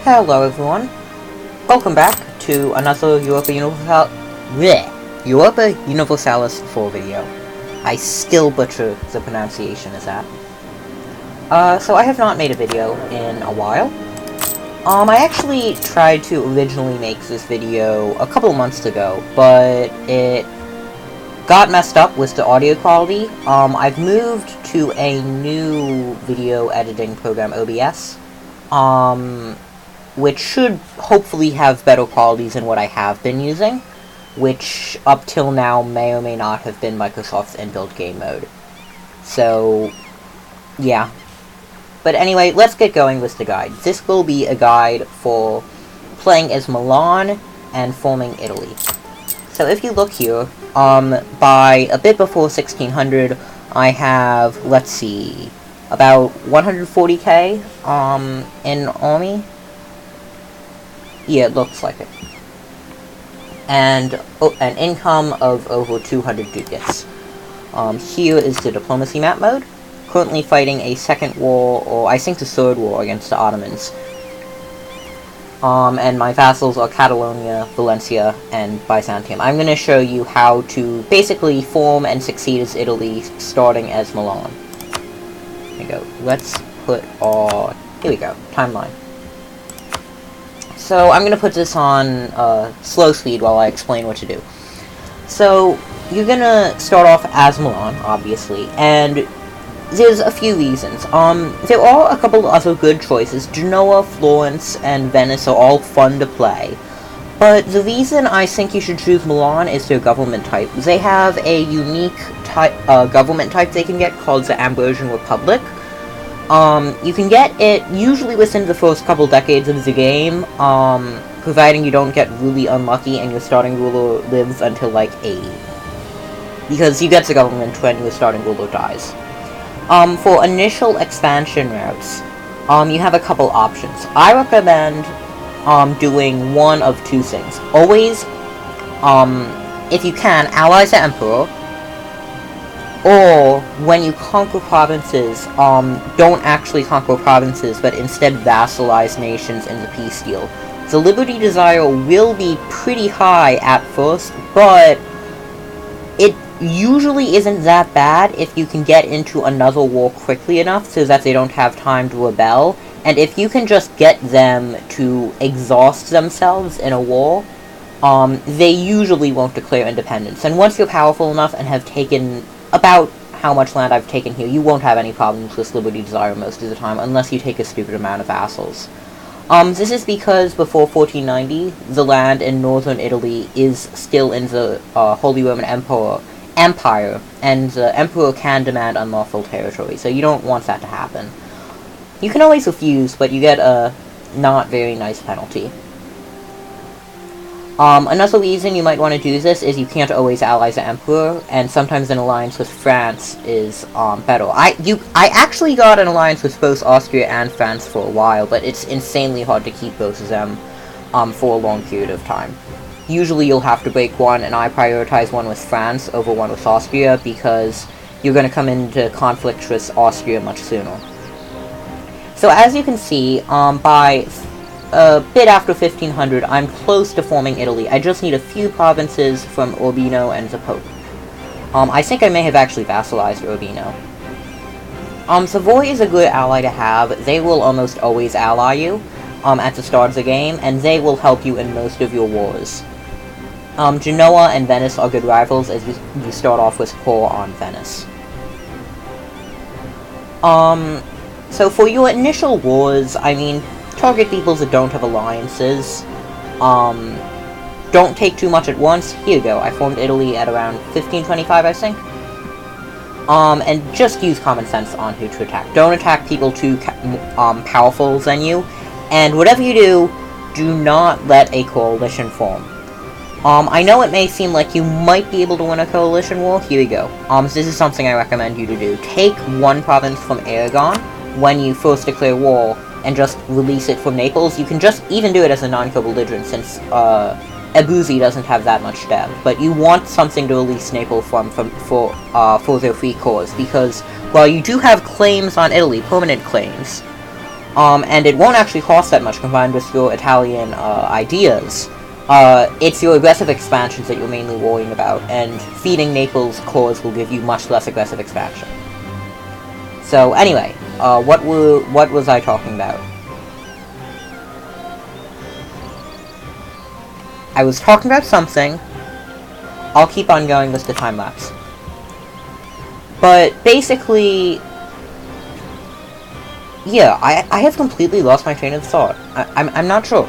Hello everyone, welcome back to another Europa Universalis 4 video. I still butcher the pronunciation of that. So I have not made a video in a while. I actually tried to originally make this video a couple months ago, but it got messed up with the audio quality. I've moved to a new video editing program, OBS, which should hopefully have better qualities than what I have been using, which up till now may or may not have been Microsoft's inbuilt game mode. So, yeah. But anyway, let's get going with the guide. This will be a guide for playing as Milan and forming Italy. So if you look here, by a bit before 1600, I have, let's see, about 140k, in army. Yeah, it looks like it. And an income of over 200 ducats. Here is the diplomacy map mode. Currently fighting a second war, or I think the third war, against the Ottomans. And my vassals are Catalonia, Valencia, and Byzantium. I'm going to show you how to basically form and succeed as Italy, starting as Milan. Here we go. Let's put our... here we go. Timeline. So, I'm going to put this on slow speed while I explain what to do. So, you're going to start off as Milan, obviously, and there's a few reasons. There are a couple other good choices. Genoa, Florence, and Venice are all fun to play. But the reason I think you should choose Milan is their government type. They have a unique government type they can get called the Ambrosian Republic. You can get it usually within the first couple decades of the game, providing you don't get really unlucky and your starting ruler lives until like 80. Because you get the government when your starting ruler dies. For initial expansion routes, you have a couple options. I recommend, doing one of two things. Always, if you can, ally the Emperor, or when you conquer provinces, don't actually conquer provinces, but instead vassalize nations in the peace deal. The liberty desire will be pretty high at first, but it usually isn't that bad if you can get into another war quickly enough so that they don't have time to rebel, and if you can just get them to exhaust themselves in a war, they usually won't declare independence. And once you're powerful enough and have taken about how much land I've taken here, you won't have any problems with liberty desire most of the time, unless you take a stupid amount of vassals. This is because before 1490, the land in northern Italy is still in the Holy Roman Empire, and the Emperor can demand unlawful territory, so you don't want that to happen. You can always refuse, but you get a not very nice penalty. Another reason you might want to do this is you can't always ally the Emperor, and sometimes an alliance with France is, better. I actually got an alliance with both Austria and France for a while, but it's insanely hard to keep both of them, for a long period of time. Usually you'll have to break one, and I prioritize one with France over one with Austria, because you're going to come into conflict with Austria much sooner. So as you can see, by a bit after 1500, I'm close to forming Italy. I just need a few provinces from Urbino and the Pope. I think I may have actually vassalized Urbino. Savoy is a good ally to have. They will almost always ally you, at the start of the game, and they will help you in most of your wars. Genoa and Venice are good rivals, as you start off with poor on Venice. So for your initial wars, I mean, target peoples that don't have alliances. Don't take too much at once. Here you go. I formed Italy at around 1525, I think. And just use common sense on who to attack. Don't attack people too powerful than you. And whatever you do, do not let a coalition form. I know it may seem like you might be able to win a coalition war. Here you go. This is something I recommend you to do. Take one province from Aragon when you first declare war, and just release it from Naples. You can just even do it as a non-co-belligerent, since Abruzzi doesn't have that much dev. But you want something to release Naples for their free cause, because while you do have claims on Italy, permanent claims, And it won't actually cost that much combined with your Italian ideas. It's your aggressive expansions that you're mainly worrying about, and feeding Naples' cause will give you much less aggressive expansion. So anyway, what was I talking about? I was talking about something. I'll keep on going with the time lapse. But basically, yeah, I have completely lost my train of thought. I'm not sure.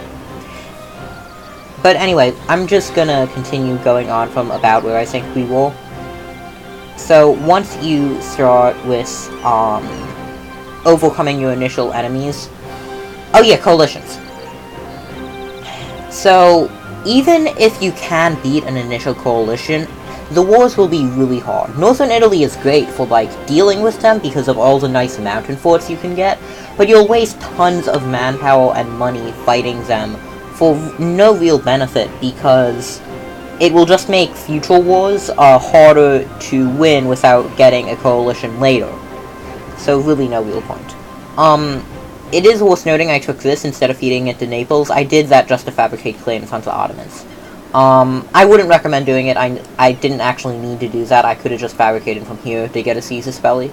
But anyway, I'm just gonna continue going on from about where I think we were. So, once you start with, overcoming your initial enemies... Oh yeah, coalitions. So, even if you can beat an initial coalition, the wars will be really hard. Northern Italy is great for, like, dealing with them because of all the nice mountain forts you can get, but you'll waste tons of manpower and money fighting them for no real benefit, because it will just make future wars harder to win without getting a coalition later. So really no real point. It is worth noting I took this instead of feeding it to Naples. I did that just to fabricate claims onto the Ottomans. I wouldn't recommend doing it. I didn't actually need to do that. I could have just fabricated from here to get a Caesar's belly.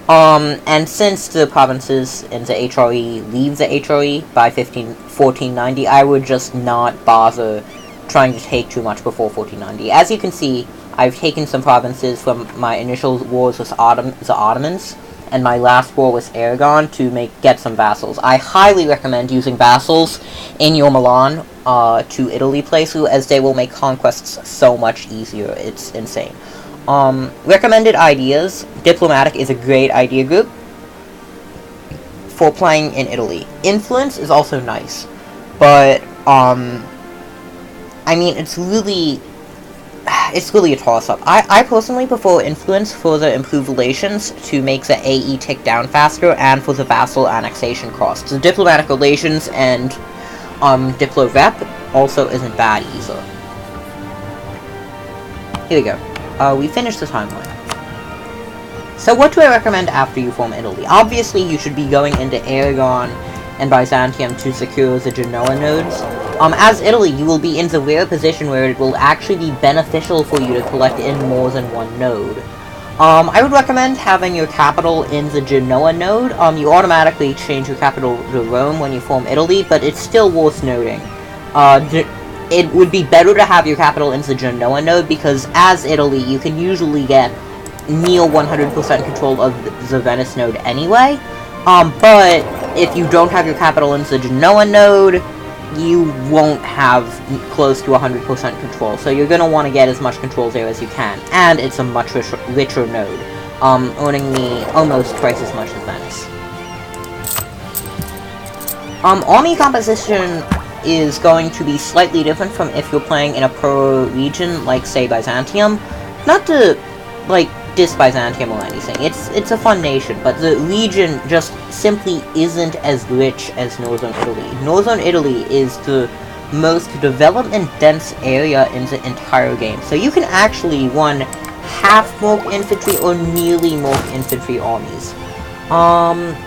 And since the provinces in the HRE leave the HRE by 1490, I would just not bother trying to take too much before 1490. As you can see, I've taken some provinces from my initial wars with the Ottomans, and my last war with Aragon to get some vassals. I highly recommend using vassals in your Milan to Italy playthrough, as they will make conquests so much easier. It's insane. Recommended ideas. Diplomatic is a great idea group for playing in Italy. Influence is also nice, but, I mean, it's really a toss-up. I personally prefer influence for the improved relations to make the AE tick down faster, and for the vassal annexation costs. The diplomatic relations and, Diplo Rep also isn't bad either. Here we go. We finished the timeline. So what do I recommend after you form Italy? Obviously, you should be going into Aragon and Byzantium to secure the Genoa nodes. As Italy, you will be in the rare position where it will actually be beneficial for you to collect in more than one node. I would recommend having your capital in the Genoa node. You automatically change your capital to Rome when you form Italy, but it's still worth noting. It would be better to have your capital in the Genoa node, because as Italy, you can usually get near 100% control of the Venice node anyway. But if you don't have your capital in the Genoa node, you won't have close to 100% control. So you're gonna want to get as much control there as you can. And it's a much richer node, earning me almost twice as much as Venice. Army composition is going to be slightly different from if you're playing in a pro-region, like, say, Byzantium. Not to, like, diss Byzantium or anything. It's a fun nation, but the region just simply isn't as rich as Northern Italy. Northern Italy is the most development-dense area in the entire game, so you can actually run half-Merc infantry or nearly Merc infantry armies.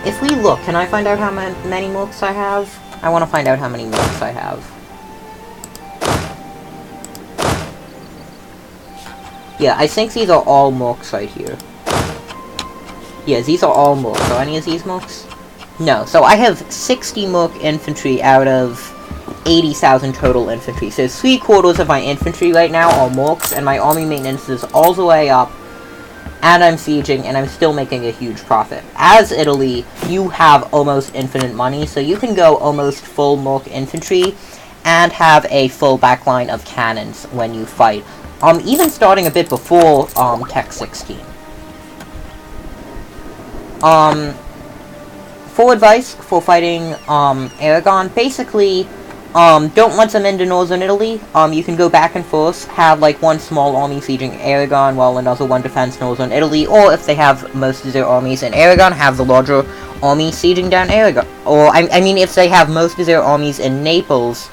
If we look, can I find out how many Mercs I have? I want to find out how many Mercs I have. Yeah, I think these are all Mercs right here. Yeah, these are all Mercs. Are any of these Mercs? No, so I have 60 Merc infantry out of 80,000 total infantry. So 3/4 of my infantry right now are Mercs, and my army maintenance is all the way up. And I'm sieging, and I'm still making a huge profit. As Italy, you have almost infinite money, so you can go almost full Merc infantry, and have a full backline of cannons when you fight. Even starting a bit before, Tech 16. For advice for fighting, Aragon, basically, don't let them into Northern Italy. You can go back and forth, have, like, one small army sieging Aragon while another one defends Northern Italy, or if they have most of their armies in Aragon, have the larger army sieging down Aragon. Or, I mean, if they have most of their armies in Naples,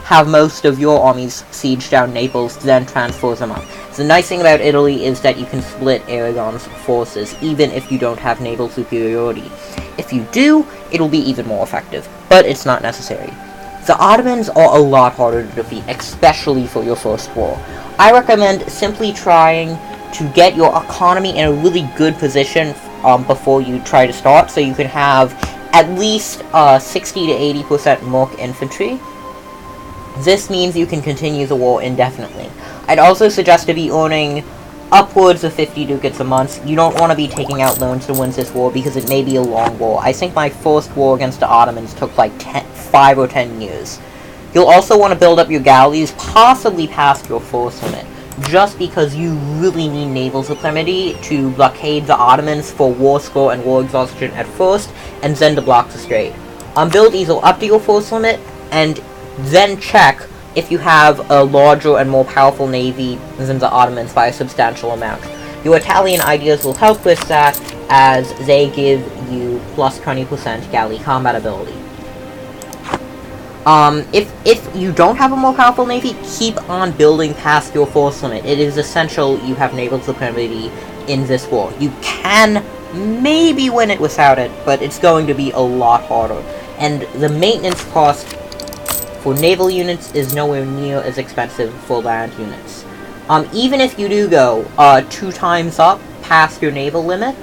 have most of your armies siege down Naples, then transfer them up. The nice thing about Italy is that you can split Aragon's forces, even if you don't have naval superiority. If you do, it'll be even more effective, but it's not necessary. The Ottomans are a lot harder to defeat, especially for your first war. I recommend simply trying to get your economy in a really good position before you try to start, so you can have at least 60 to 80% Merc infantry. This means you can continue the war indefinitely. I'd also suggest to be earning upwards of 50 ducats a month. You don't want to be taking out loans to win this war because it may be a long war. I think my first war against the Ottomans took like 5 or 10 years. You'll also want to build up your galleys, possibly past your force limit, just because you really need naval supremacy to blockade the Ottomans for war score and war exhaustion at first, and then to block the strait. Build either up to your force limit, and then check if you have a larger and more powerful navy than the Ottomans by a substantial amount. Your Italian ideas will help with that, as they give you plus 20% galley combat ability. If you don't have a more powerful navy, keep on building past your force limit. It is essential you have naval supremacy in this war. You can maybe win it without it, but it's going to be a lot harder. And the maintenance cost for naval units is nowhere near as expensive for land units. Even if you do go 2 times up past your naval limit,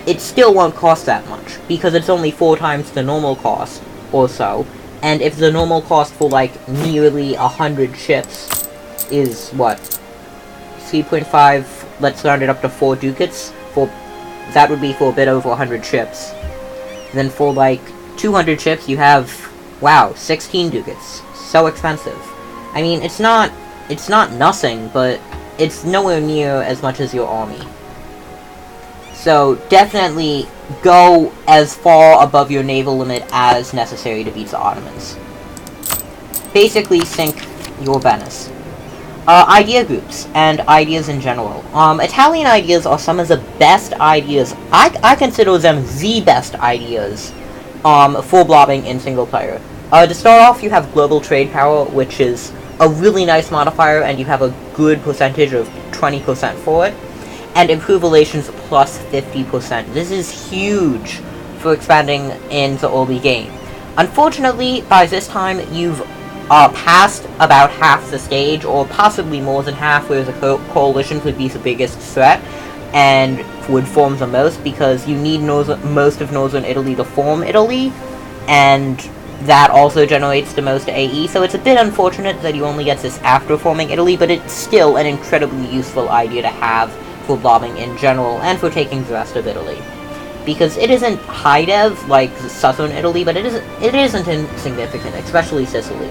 it still won't cost that much, because it's only 4 times the normal cost, or so. And if the normal cost for, like, nearly 100 ships is, what, 3.5, let's round it up to 4 ducats, that would be for a bit over 100 ships. Then for, like, 200 ships, you have, wow, 16 ducats. So expensive. I mean, it's not nothing, but it's nowhere near as much as your army. So, definitely go as far above your naval limit as necessary to beat the Ottomans. Basically, think your Venice. Idea groups, and ideas in general. Italian ideas are some of the best ideas. I consider them the best ideas for blobbing in single player. To start off, you have global trade power, which is a really nice modifier, and you have a good percentage of 20% for it. And improve relations plus 50%. This is huge for expanding in the early game. Unfortunately, by this time, you've passed about half the stage, or possibly more than half, where the coalition could be the biggest threat, and would form the most, because you need most of northern Italy to form Italy, and that also generates the most AE, so it's a bit unfortunate that you only get this after forming Italy, but it's still an incredibly useful idea to have for blobbing in general, and for taking the rest of Italy. Because it isn't high dev like southern Italy, but it isn't insignificant, especially Sicily.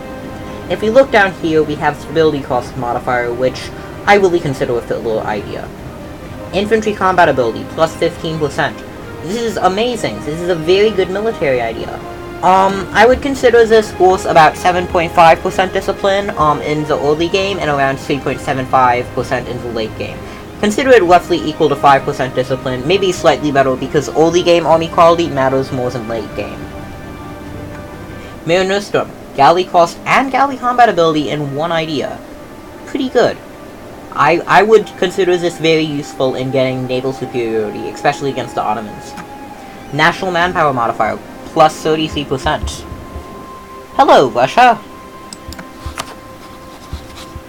If we look down here, we have stability cost modifier, which I really consider a filler idea. Infantry combat ability, plus 15%. This is amazing. This is a very good military idea. I would consider this worth about 7.5% discipline in the early game, and around 3.75% in the late game. Consider it roughly equal to 5% discipline, maybe slightly better, because early game army quality matters more than late game. Mare Nostrum, galley cost and galley combat ability in one idea. Pretty good. I would consider this very useful in getting naval superiority, especially against the Ottomans. National manpower modifier, plus 33%. Hello, Russia!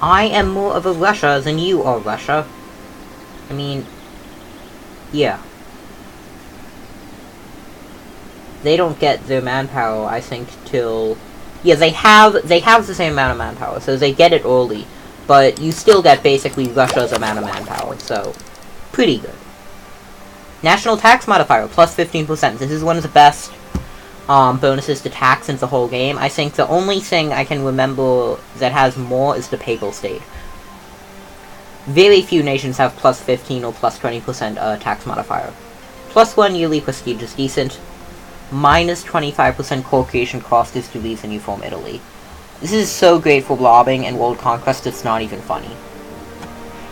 I am more of a Russia than you are, Russia. I mean, yeah. They don't get their manpower, I think, till... Yeah, they have the same amount of manpower, so they get it early. But you still get basically Russia's amount of manpower, so... Pretty good. National tax modifier, plus 15%. This is one of the best bonuses to tax in the whole game. I think the only thing I can remember that has more is the Papal State. Very few nations have plus 15 or plus 20% tax modifier. Plus 1 yearly prestige is decent. Minus 25% core creation cost is the reason you form Italy. This is so great for blobbing and world conquest, it's not even funny.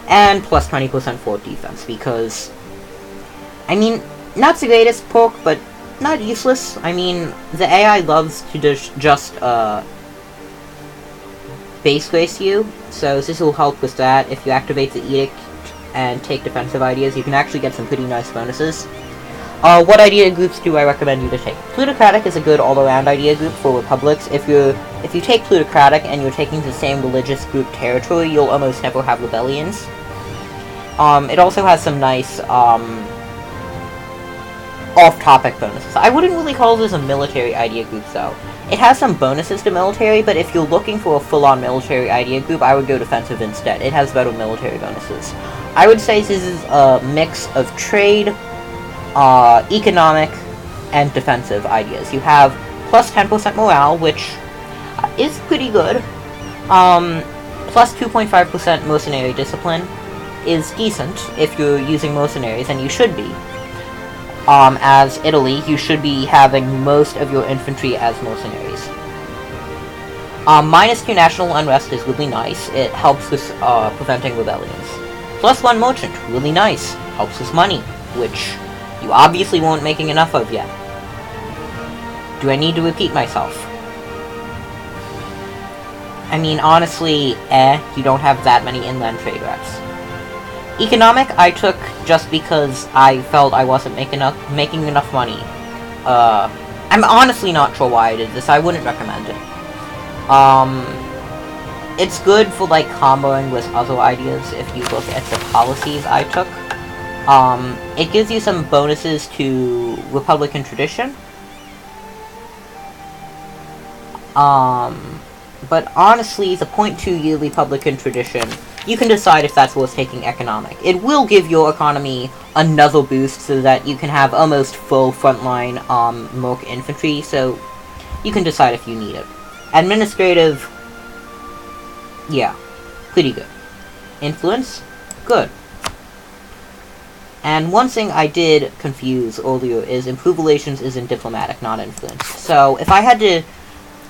And plus 20% fort defense, because... I mean, not the greatest perk, but not useless. I mean, the AI loves to just base grace you, so this will help with that. If you activate the edict and take defensive ideas, you can actually get some pretty nice bonuses. What idea groups do I recommend you to take? Plutocratic is a good all-around idea group for republics. If you take plutocratic and you're taking the same religious group territory, you'll almost never have rebellions. It also has some nice, off-topic bonuses. I wouldn't really call this a military idea group, though. It has some bonuses to military, but if you're looking for a full-on military idea group, I would go defensive instead. It has better military bonuses. I would say this is a mix of trade, economic, and defensive ideas. You have plus 10% morale, which is pretty good. Plus 2.5% mercenary discipline is decent if you're using mercenaries, and you should be. As Italy, you should be having most of your infantry as mercenaries. -2 national unrest is really nice. It helps with preventing rebellions. +1 merchant, really nice. Helps with money, which you obviously weren't making enough of yet. Do I need to repeat myself? I mean, honestly, you don't have that many inland trade reps. Economic, I took just because I felt I wasn't making enough money. I'm honestly not sure why I did this. I wouldn't recommend it. It's good for, like, comboing with other ideas if you look at the policies I took. It gives you some bonuses to Republican tradition. But honestly, the 0.2-year Republican tradition, you can decide if that's worth taking economic. It will give your economy another boost so that you can have almost full frontline, merc infantry, so you can decide if you need it. Administrative, yeah, pretty good. Influence, good. And one thing I did confuse earlier is improve relations is in diplomatic, not influence. So, if I had to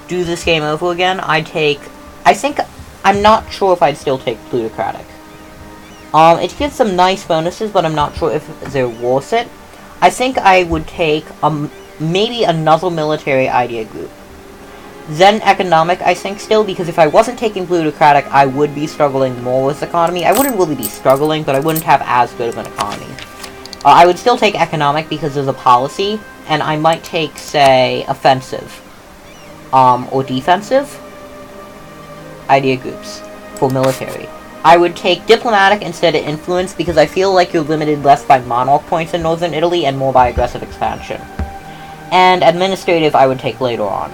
do this game over again, I'm not sure if I'd still take plutocratic. It gives some nice bonuses, but I'm not sure if they're worth it. I think I would take, maybe another military idea group. Then economic, I think, still, because if I wasn't taking plutocratic, I would be struggling more with economy. I wouldn't really be struggling, but I wouldn't have as good of an economy. I would still take economic because of the policy, and I might take, say, offensive. Or defensive idea groups for military. I would take diplomatic instead of influence because I feel like you're limited less by monarch points in northern Italy and more by aggressive expansion. And administrative I would take later on.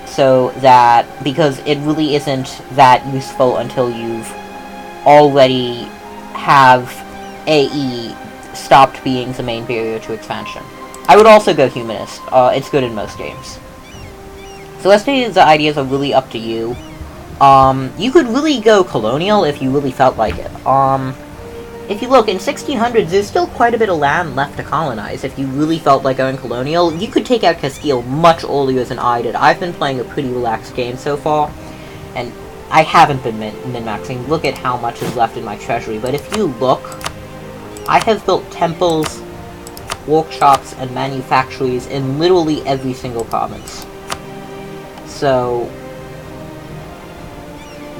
So that, because it really isn't that useful until you've already have AE stopped being the main barrier to expansion. I would also go humanist. It's good in most games. So let's say the ideas are really up to you. You could really go colonial if you really felt like it. If you look, in 1600s, there's still quite a bit of land left to colonize. If you really felt like going colonial, you could take out Castile much earlier than I did. I've been playing a pretty relaxed game so far, and I haven't been min-maxing. Look at how much is left in my treasury. But if you look, I have built temples, workshops, and manufactories in literally every single province. So,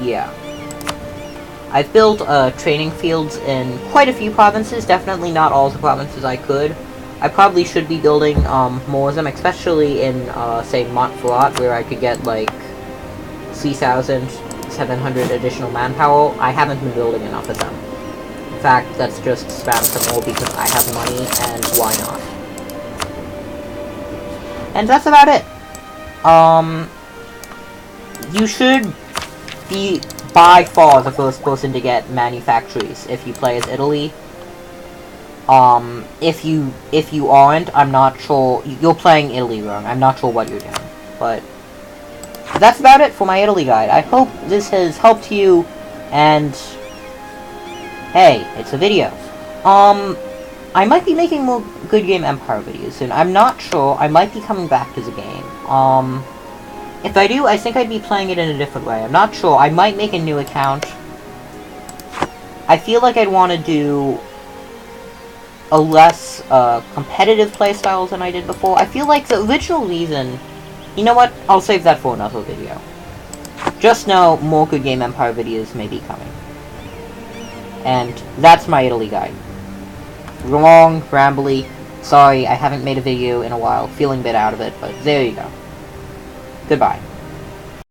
yeah. I've built training fields in quite a few provinces, definitely not all the provinces I could. I probably should be building more of them, especially in, say, Montferrat, where I could get, like, 3,700 additional manpower. I haven't been building enough of them. In fact, let's just spam some more because I have money, and why not? And that's about it. You should be by far the first person to get manufactories if you play as Italy. If you aren't, I'm not sure. You're playing Italy wrong. I'm not sure what you're doing. But that's about it for my Italy guide. I hope this has helped you, and hey, it's a video. I might be making more Good Game Empire videos soon. I'm not sure. I might be coming back to the game. If I do, I think I'd be playing it in a different way. I'm not sure. I might make a new account. I feel like I'd want to do a less, competitive playstyle than I did before. I feel like the original reason... You know what? I'll save that for another video. just know more Good Game Empire videos may be coming. And that's my Italy guide. Long, rambly. Sorry, I haven't made a video in a while. Feeling a bit out of it, but there you go. Goodbye.